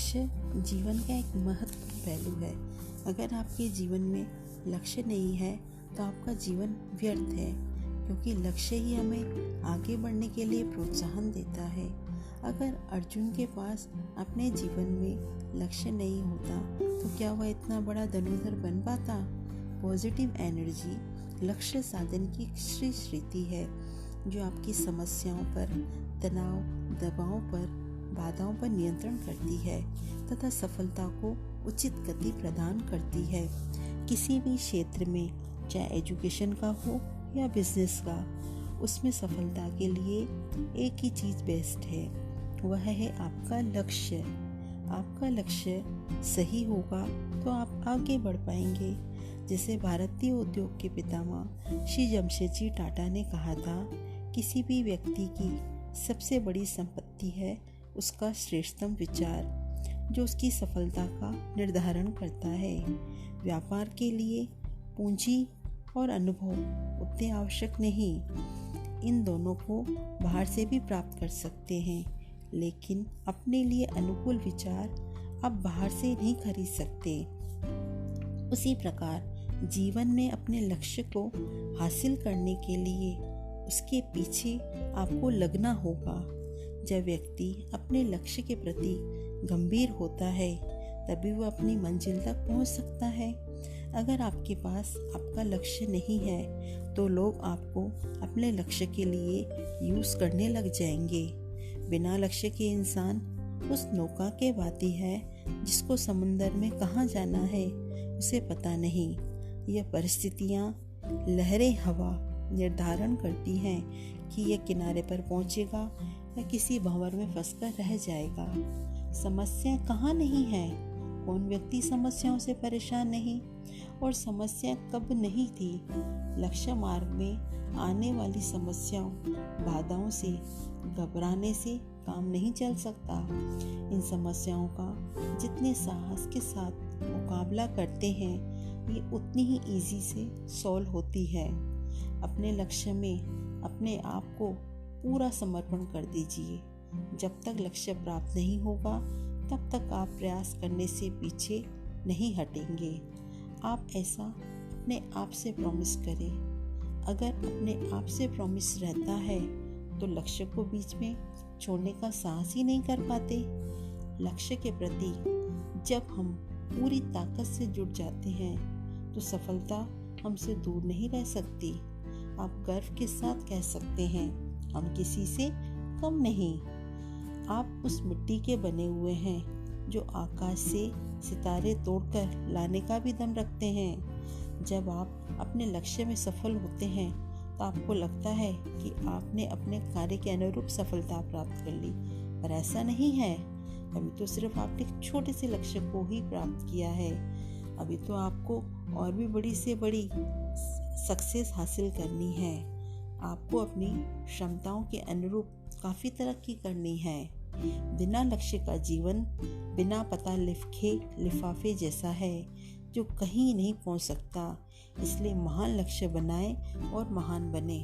लक्ष्य जीवन का एक महत्वपूर्ण पहलू है। अगर आपके जीवन में लक्ष्य नहीं है तो आपका जीवन व्यर्थ है, क्योंकि लक्ष्य ही हमें आगे बढ़ने के लिए प्रोत्साहन देता है। अगर अर्जुन के पास अपने जीवन में लक्ष्य नहीं होता तो क्या वह इतना बड़ा धनुर्धर बन पाता? पॉजिटिव एनर्जी लक्ष्य साधन की श्रीति है, जो आपकी समस्याओं पर, तनाव, दबाव पर, बाधाओं पर नियंत्रण करती है तथा सफलता को उचित गति प्रदान करती है। किसी भी क्षेत्र में, चाहे एजुकेशन का हो या बिजनेस का, उसमें सफलता के लिए एक ही चीज़ बेस्ट है, वह है आपका लक्ष्य। आपका लक्ष्य सही होगा तो आप आगे बढ़ पाएंगे। जैसे भारतीय उद्योग के पितामह श्री जमशेदजी टाटा ने कहा था, किसी भी व्यक्ति की सबसे बड़ी संपत्ति है उसका श्रेष्ठतम विचार, जो उसकी सफलता का निर्धारण करता है। व्यापार के लिए पूंजी और अनुभव उतने आवश्यक नहीं, इन दोनों को बाहर से भी प्राप्त कर सकते हैं, लेकिन अपने लिए अनुकूल विचार आप बाहर से नहीं खरीद सकते। उसी प्रकार जीवन में अपने लक्ष्य को हासिल करने के लिए उसके पीछे आपको लगना होगा। जब व्यक्ति अपने लक्ष्य के प्रति गंभीर होता है तभी वह अपनी मंजिल तक पहुंच सकता है। अगर आपके पास आपका लक्ष्य नहीं है तो लोग आपको अपने लक्ष्य के लिए यूज करने लग जाएंगे। बिना लक्ष्य के इंसान उस नौका के भांति है जिसको समुंदर में कहाँ जाना है उसे पता नहीं। यह परिस्थितियाँ, लहरें, हवा निर्धारण करती हैं कि यह किनारे पर पहुंचेगा या किसी भंवर में फंसकर रह जाएगा। समस्या कहाँ नहीं है, कौन व्यक्ति समस्याओं से परेशान नहीं, और समस्या कब नहीं थी। लक्ष्य मार्ग में आने वाली समस्याओं, बाधाओं से घबराने से काम नहीं चल सकता। इन समस्याओं का जितने साहस के साथ मुकाबला करते हैं, ये उतनी ही इजी से सॉल्व होती है। अपने लक्ष्य में अपने आप को पूरा समर्पण कर दीजिए। जब तक लक्ष्य प्राप्त नहीं होगा तब तक आप प्रयास करने से पीछे नहीं हटेंगे। आप ऐसा अपने आप से प्रॉमिस करें। अगर अपने आप से प्रॉमिस रहता है तो लक्ष्य को बीच में छोड़ने का साहस ही नहीं कर पाते। लक्ष्य के प्रति जब हम पूरी ताकत से जुट जाते हैं तो सफलता हमसे दूर नहीं रह सकती। आप गर्व के साथ कह सकते हैं, हम किसी से कम नहीं। आप उस मिट्टी के बने हुए हैं जो आकाश से सितारे तोड़कर लाने का भी दम रखते हैं। जब आप अपने लक्ष्य में सफल होते हैं तो आपको लगता है कि आपने अपने कार्य के अनुरूप सफलता प्राप्त कर ली, पर ऐसा नहीं है। अभी तो सिर्फ आपने एक छोटे से लक्ष्य को ही प्राप्त किया है। अभी तो आपको और भी बड़ी से बड़ी सक्सेस हासिल करनी है। आपको अपनी क्षमताओं के अनुरूप काफ़ी तरक्की करनी है। बिना लक्ष्य का जीवन बिना पता लिखे लिफाफे जैसा है, जो कहीं नहीं पहुंच सकता। इसलिए महान लक्ष्य बनाएं और महान बने।